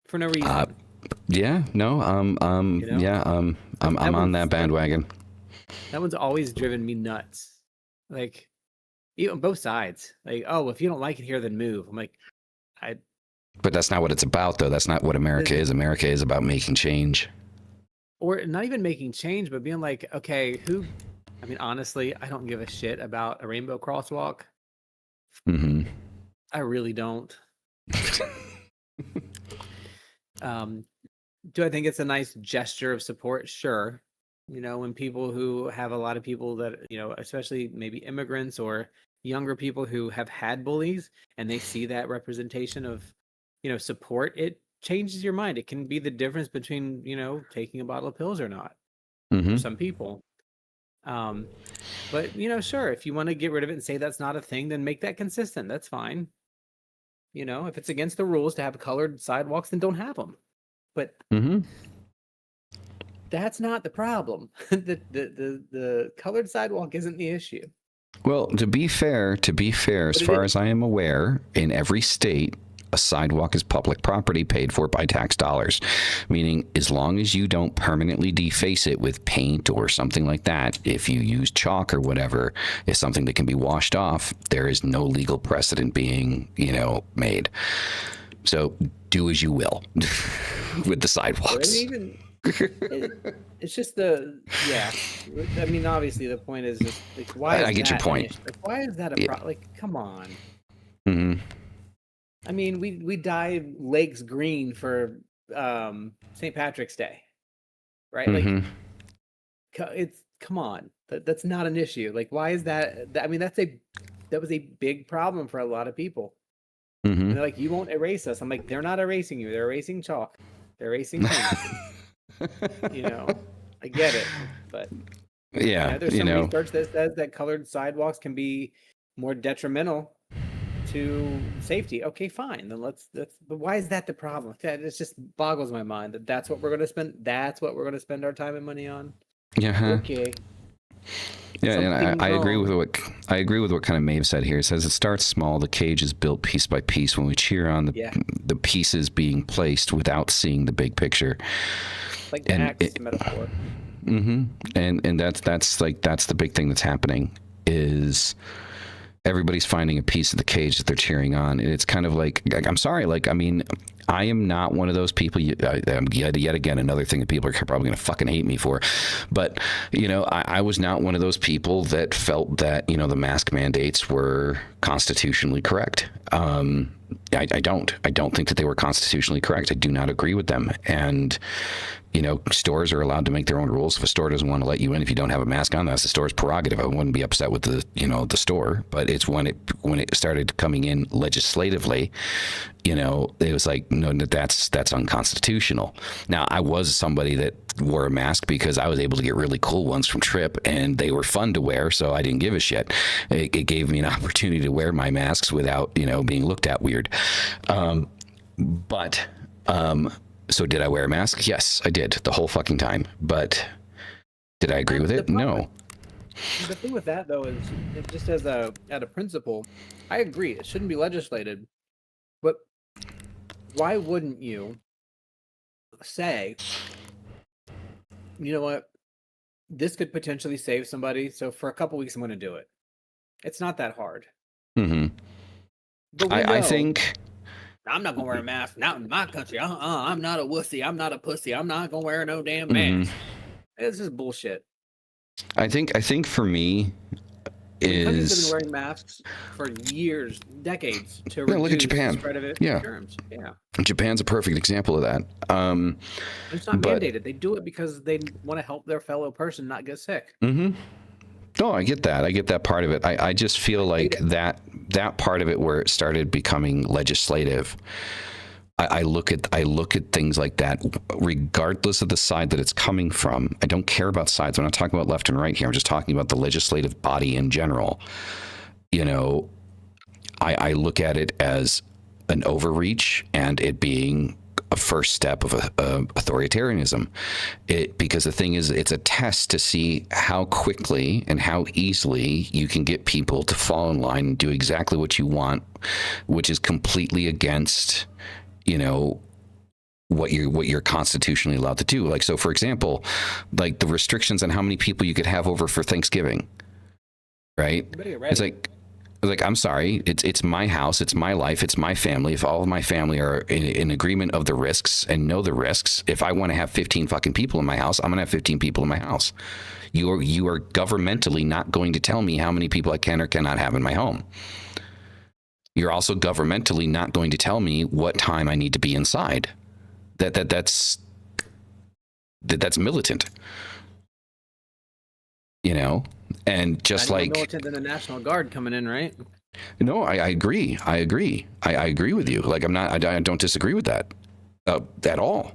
for no reason. I'm on that bandwagon. That one's always driven me nuts. Like, even on both sides. Like, oh, if you don't like it here, then move. I'm like, But that's not what it's about, though. That's not what America is. America is about making change. Or not even making change, but being like, okay, honestly, I don't give a shit about a rainbow crosswalk. Mm-hmm. I really don't. Do I think it's a nice gesture of support? Sure. When people who have a lot of people that, especially maybe immigrants or younger people who have had bullies, and they see that representation of, support, it changes your mind. It can be the difference between, taking a bottle of pills or not for some people. But, sure, if you want to get rid of it and say that's not a thing, then make that consistent. That's fine. If it's against the rules to have colored sidewalks, then don't have them. But that's not the problem. The colored sidewalk isn't the issue. Well, to be fair, as far as I am aware, in every state, a sidewalk is public property paid for by tax dollars, meaning as long as you don't permanently deface it with paint or something like that, if you use chalk or whatever, is something that can be washed off, there is no legal precedent being, made. So do as you will with the sidewalks. It's just obviously the point is just like, why? I get your point. Like, why is that a problem? Like, come on. Mm-hmm. I mean, we dye lakes green for St. Patrick's Day, right? Mm-hmm. Like, come on. That's not an issue. Like, why is that? I mean, that was a big problem for a lot of people. Mm-hmm. And they're like, you won't erase us. I'm like, they're not erasing you. They're erasing chalk. They're erasing paint. I get it, but yeah, there's some research that says that colored sidewalks can be more detrimental to safety. Okay, fine. Then let's. But why is that the problem? That it just boggles my mind that that's what we're going to spend. That's what we're going to spend our time and money on. Yeah. Okay. Yeah, and Something's I agree with wrong. what kind of Maeve said here. It says it starts small. The cage is built piece by piece. When we cheer on Yeah, the pieces being placed without seeing the big picture, like the and axe metaphor. and that's the big thing that's happening is everybody's finding a piece of the cage that they're cheering on, and it's kind of like I'm sorry, like I mean, I am not one of those people. Yet again, another thing that people are probably going to fucking hate me for, but I was not one of those people that felt that the mask mandates were constitutionally correct. I don't think that they were constitutionally correct. I do not agree with them, and stores are allowed to make their own rules. If a store doesn't want to let you in if you don't have a mask on, that's the store's prerogative. I wouldn't be upset with the store, but it's when it started coming in legislatively, it was like, no, that's unconstitutional. Now, I was somebody that wore a mask because I was able to get really cool ones from Trip, and they were fun to wear, so I didn't give a shit. It gave me an opportunity to wear my masks without being looked at weird. But so did I wear a mask? Yes, I did the whole fucking time. But did I agree with it? No. The thing with that though is, just as a principle, I agree. It shouldn't be legislated, but why wouldn't you say, you know what, this could potentially save somebody, so for a couple weeks I'm going to do it. It's not that hard. Mm-hmm. But I think I'm not gonna wear a mask. Not in my country. I'm not a wussy. I'm not a pussy. I'm not gonna wear no damn mask. It's just bullshit. I think for me Countries have been is wearing masks for years, decades to look at reduce Japan. the spread of it. Yeah. Germs. Yeah. Japan's a perfect example of that. It's not but- mandated. They do it because they want to help their fellow person not get sick. Mm-hmm. No, I get that. I get that part of it. I just feel like that part of it where it started becoming legislative. I look at things like that, regardless of the side that it's coming from. I don't care about sides. I'm not talking about left and right here. I'm just talking about the legislative body in general. I look at it as an overreach and it being a first step of authoritarianism. Because the thing is, it's a test to see how quickly and how easily you can get people to fall in line and do exactly what you want, which is completely against, what you're constitutionally allowed to do. Like, so for example, like the restrictions on how many people you could have over for Thanksgiving, right? It's like, I'm sorry, it's my house, it's my life, it's my family. If all of my family are in agreement of the risks and know the risks, if I want to have 15 fucking people in my house, I'm going to have 15 people in my house. You are governmentally not going to tell me how many people I can or cannot have in my home. You're also governmentally not going to tell me what time I need to be inside. That's militant. And just like militant than the National Guard coming in, right? No, I agree. I agree with you. Like I don't disagree with that at all.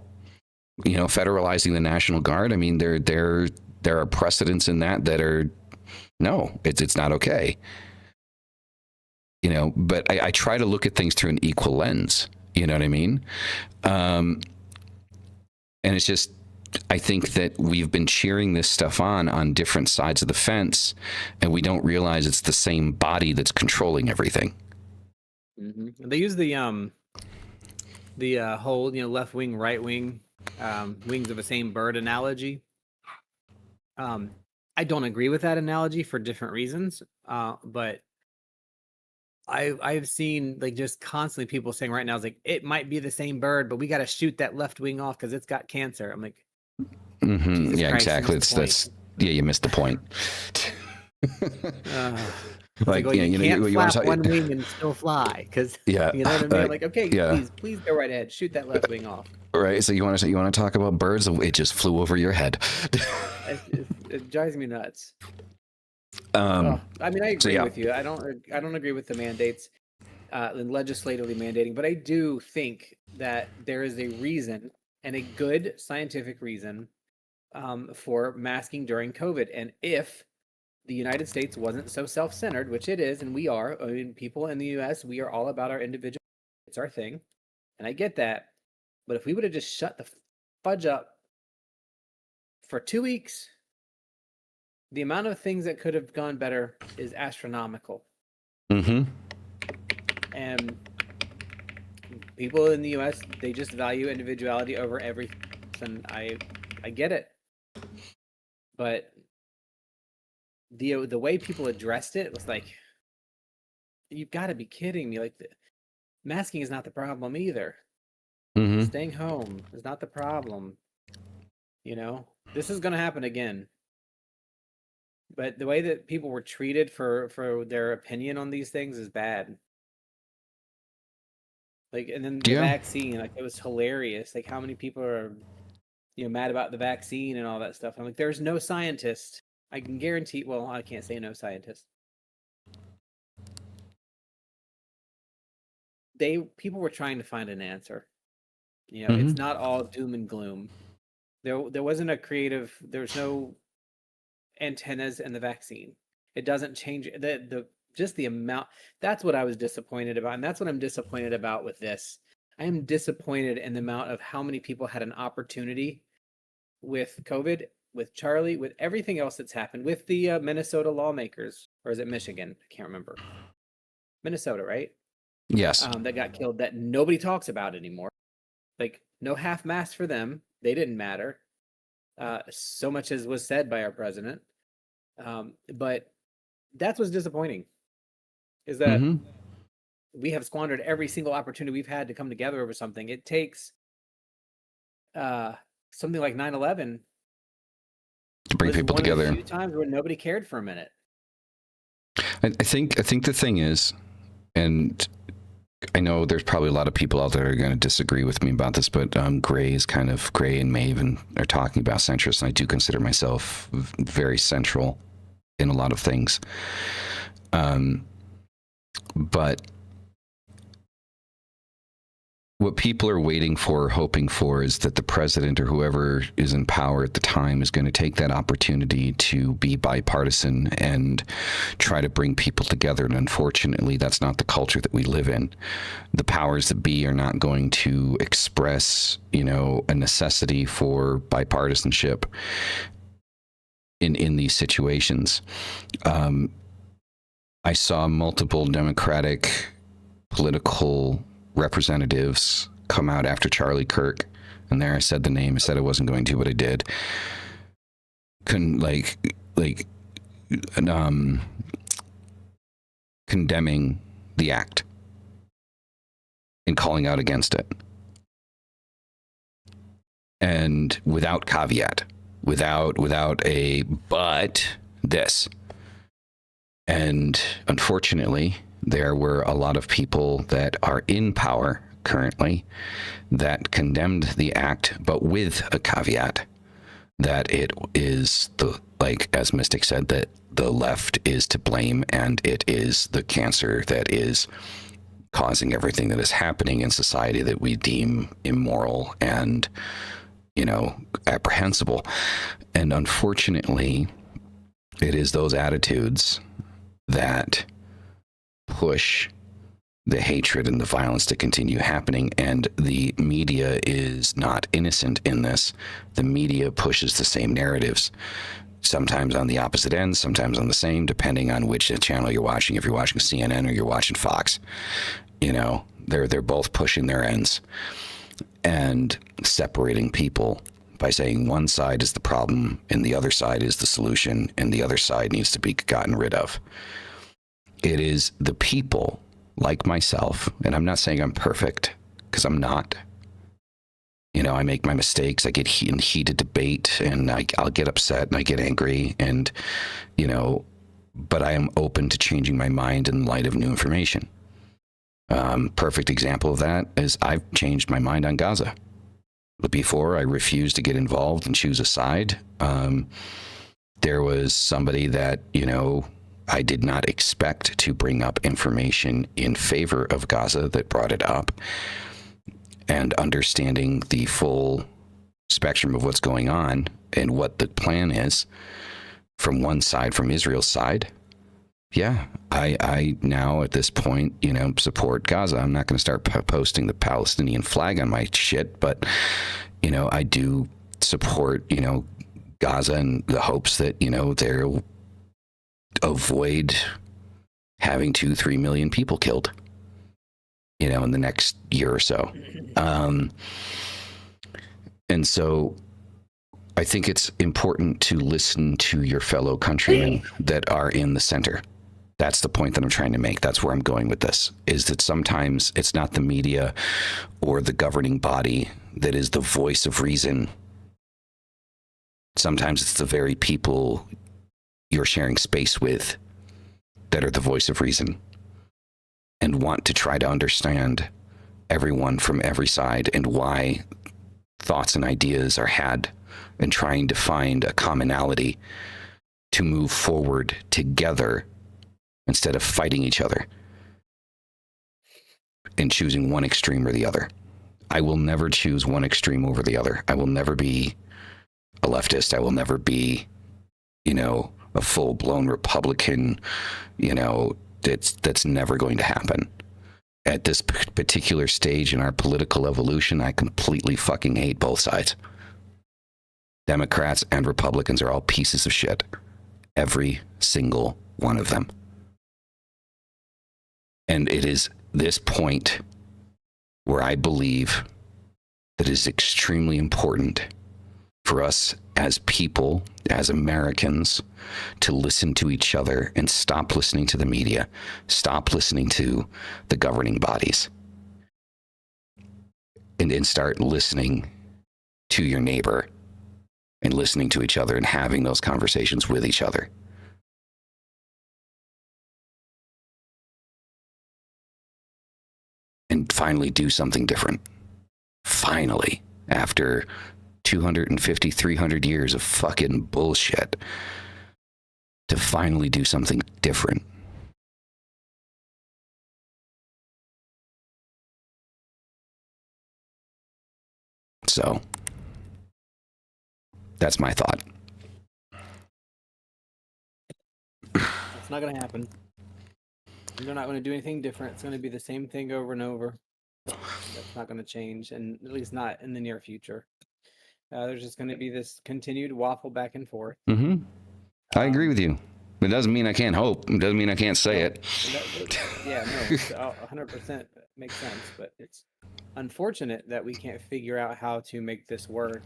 Federalizing the National Guard. I mean, there are precedents in that are no, it's not okay. But I try to look at things through an equal lens. You know what I mean? And it's just, I think that we've been cheering this stuff on different sides of the fence, and we don't realize it's the same body that's controlling everything. Mm-hmm. They use the whole left wing, right wing, wings of the same bird analogy. I don't agree with that analogy for different reasons, but I've seen like just constantly people saying right now is like it might be the same bird, but we got to shoot that left wing off because it's got cancer. I'm like, mm-hmm. Yeah, Christ, exactly. You missed the point. Like, well, you can't flap one wing and still fly because you know what I mean. Like, okay, please go right ahead, shoot that left wing off. Right. So you want to talk about birds? It just flew over your head. It drives me nuts. I mean, I agree with you. I don't agree with the mandates and legislatively mandating, but I do think that there is a reason and a good scientific reason for masking during COVID. And if the United States wasn't so self-centered, which it is, and we are. I mean, people in the U.S., we are all about our individual. It's our thing, and I get that. But if we would have just shut the fudge up for 2 weeks, the amount of things that could have gone better is astronomical. Mm-hmm. And people in the U.S., they just value individuality over everything. And I get it. But the way people addressed it was like, you've got to be kidding me. Like, masking is not the problem either. Mm-hmm. Staying home is not the problem. You know, this is going to happen again. But the way that people were treated for their opinion on these things is bad. Like, and then the vaccine, like, it was hilarious. Like, how many people are, mad about the vaccine and all that stuff. I'm like, there's no scientist. I can guarantee. Well, I can't say no scientist. People were trying to find an answer. It's not all doom and gloom. There wasn't a creative. There's no antennas in the vaccine. It doesn't change just the amount. That's what I was disappointed about, and that's what I'm disappointed about with this. I am disappointed in the amount of how many people had an opportunity with COVID, with Charlie, with everything else that's happened, with the Minnesota lawmakers, or is it Michigan? I can't remember. Minnesota, right? Yes. That got killed, that nobody talks about anymore. Like, no half mast for them. They didn't matter. So much as was said by our president. But that's what's disappointing, is that we have squandered every single opportunity we've had to come together over something. It takes something like 9/11 to bring people together. A few times where nobody cared for a minute. I think the thing is, and I know there's probably a lot of people out there who are going to disagree with me about this, but Gray and Maeve are talking about centrist, and I do consider myself very central in a lot of things. But what people are waiting for, hoping for, is that the president or whoever is in power at the time is going to take that opportunity to be bipartisan and try to bring people together. And unfortunately, that's not the culture that we live in. The powers that be are not going to express, a necessity for bipartisanship in these situations. I saw multiple Democratic political representatives come out after Charlie Kirk, and there I said the name. I said I wasn't going to, but I did. Condemning the act and calling out against it, and without caveat, without a but this. And unfortunately, there were a lot of people that are in power currently that condemned the act, but with a caveat that it is as Mystic said, that the left is to blame, and it is the cancer that is causing everything that is happening in society that we deem immoral and, apprehensible. And unfortunately, it is those attitudes that push the hatred and the violence to continue happening. And the media is not innocent in this. The media pushes the same narratives, sometimes on the opposite ends, sometimes on the same, depending on which channel you're watching. If you're watching CNN or you're watching Fox, they're both pushing their ends and separating people by saying one side is the problem and the other side is the solution, and the other side needs to be gotten rid of. It is the people like myself, and I'm not saying I'm perfect, because I'm not. I make my mistakes. I get in heated debate, and I'll get upset and I get angry, and, but I am open to changing my mind in light of new information. Perfect example of that is I've changed my mind on Gaza. Before, I refused to get involved and choose a side. There was somebody that, I did not expect to bring up information in favor of Gaza that brought it up. And understanding the full spectrum of what's going on and what the plan is from one side, from Israel's side, yeah, I now at this point, support Gaza. I'm not going to start posting the Palestinian flag on my shit, but, I do support, Gaza and the hopes that, they'll avoid having 2-3 million people killed, in the next year or so. And so I think it's important to listen to your fellow countrymen that are in the center. That's the point that I'm trying to make. That's where I'm going with this, is that sometimes it's not the media or the governing body that is the voice of reason. Sometimes it's the very people you're sharing space with that are the voice of reason and want to try to understand everyone from every side and why thoughts and ideas are had, and trying to find a commonality to move forward together instead of fighting each other and choosing one extreme or the other. I will never choose one extreme over the other. I will never be a leftist. I will never be, a full-blown Republican. That's never going to happen. At this particular stage in our political evolution, I completely fucking hate both sides. Democrats and Republicans are all pieces of shit. Every single one of them. And it is this point where I believe that it is extremely important for us as people, as Americans, to listen to each other and stop listening to the media, stop listening to the governing bodies, and start listening to your neighbor and listening to each other and having those conversations with each other. And finally do something different. Finally, after 250, 300 years of fucking bullshit, to finally do something different. So, that's my thought. It's not going to happen. They're not going to do anything different. It's going to be the same thing over and over. That's not going to change, and at least not in the near future. There's just going to be this continued waffle back and forth. Mm-hmm. I agree with you. It doesn't mean I can't hope. It doesn't mean I can't say it. Yeah, no, 100% makes sense. But it's unfortunate that we can't figure out how to make this work,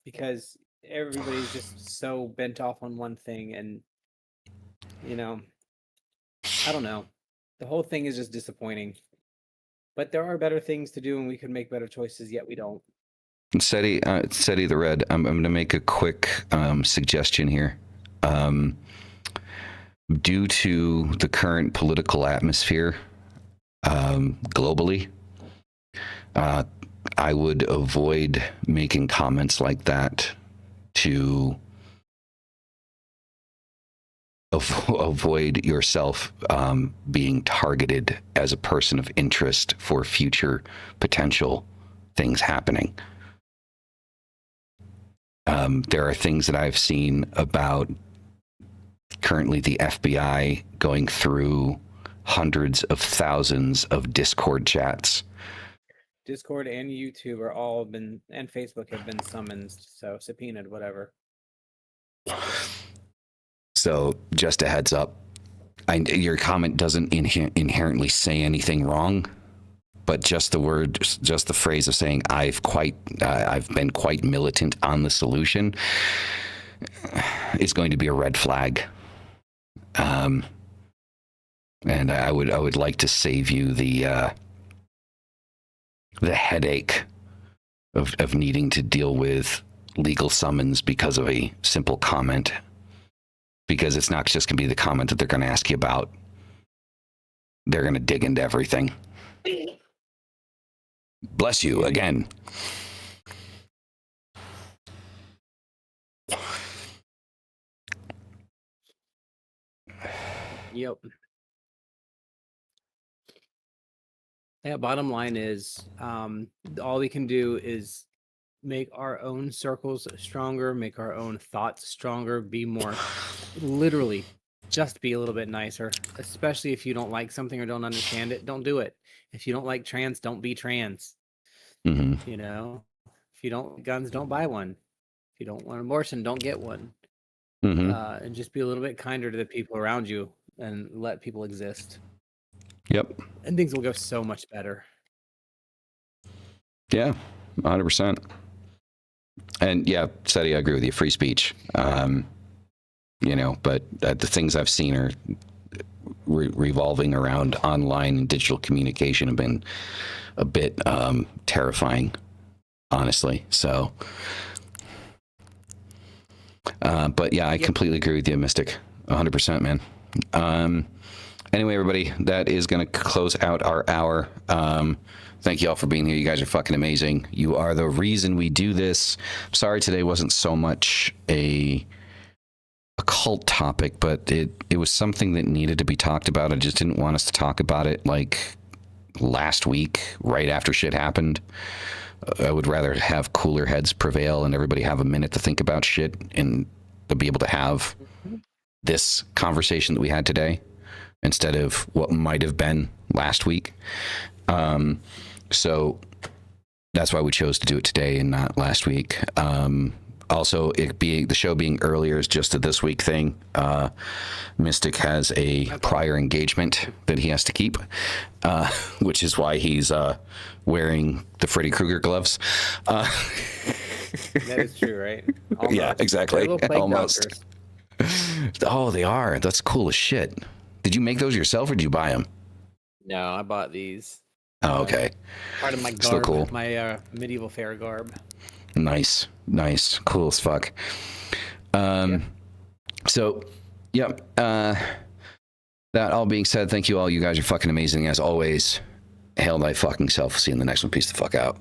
because everybody's just so bent off on one thing, and I don't know. The whole thing is just disappointing. But there are better things to do, and we could make better choices, yet we don't. Seti the Red, I'm going to make a quick suggestion here. Due to the current political atmosphere globally, I would avoid making comments like that to avoid yourself being targeted as a person of interest for future potential things happening. There are things that I've seen about currently the FBI going through hundreds of thousands of Discord chats. Discord and YouTube are all been, and Facebook have been summoned, so subpoenaed, whatever. So just a heads up, your comment doesn't inherently say anything wrong, but just the phrase of saying I've been quite militant on the solution is going to be a red flag. And I would like to save you the headache of needing to deal with legal summons because of a simple comment. Because it's not just going to be the comment that they're going to ask you about. They're going to dig into everything. Bless you again. Yep. Yeah, bottom line is all we can do is make our own circles stronger, make our own thoughts stronger, be more literally just be a little bit nicer, especially if you don't like something or don't understand it, don't do it. If you don't like trans, don't be trans. Mm-hmm. You know, if you don't like guns, don't buy one. If you don't want abortion, don't get one. Mm-hmm. And just be a little bit kinder to the people around you and let people exist. Yep. And things will go so much better. Yeah, 100%. And yeah, Seti, I agree with you. Free speech. You know, but the things I've seen are revolving around online and digital communication have been a bit terrifying, honestly. So, but yeah, I completely agree with you, Mystic. 100%, man. Anyway, everybody, that is going to close out our hour. Thank you all for being here. You guys are fucking amazing. You are the reason we do this. Sorry today wasn't so much a cult topic, but it was something that needed to be talked about. I just didn't want us to talk about it like last week, right after shit happened. I would rather have cooler heads prevail and everybody have a minute to think about shit and to be able to have this conversation that we had today instead of what might have been last week. So that's why we chose to do it today and not last week. Also, the show being earlier is just a this week thing. Mystic has a prior engagement that he has to keep, which is why he's wearing the Freddy Krueger gloves. That is true, right? Almost. Yeah, exactly. Almost. Doctors. Oh, they are. That's cool as shit. Did you make those yourself or did you buy them? No, I bought these. Oh, okay. Part of my garb, Still cool. My medieval fair garb. Nice. Cool as fuck. So, yep. That all being said, thank you all. You guys are fucking amazing as always. Hail thy fucking self. See you in the next one. Peace the fuck out.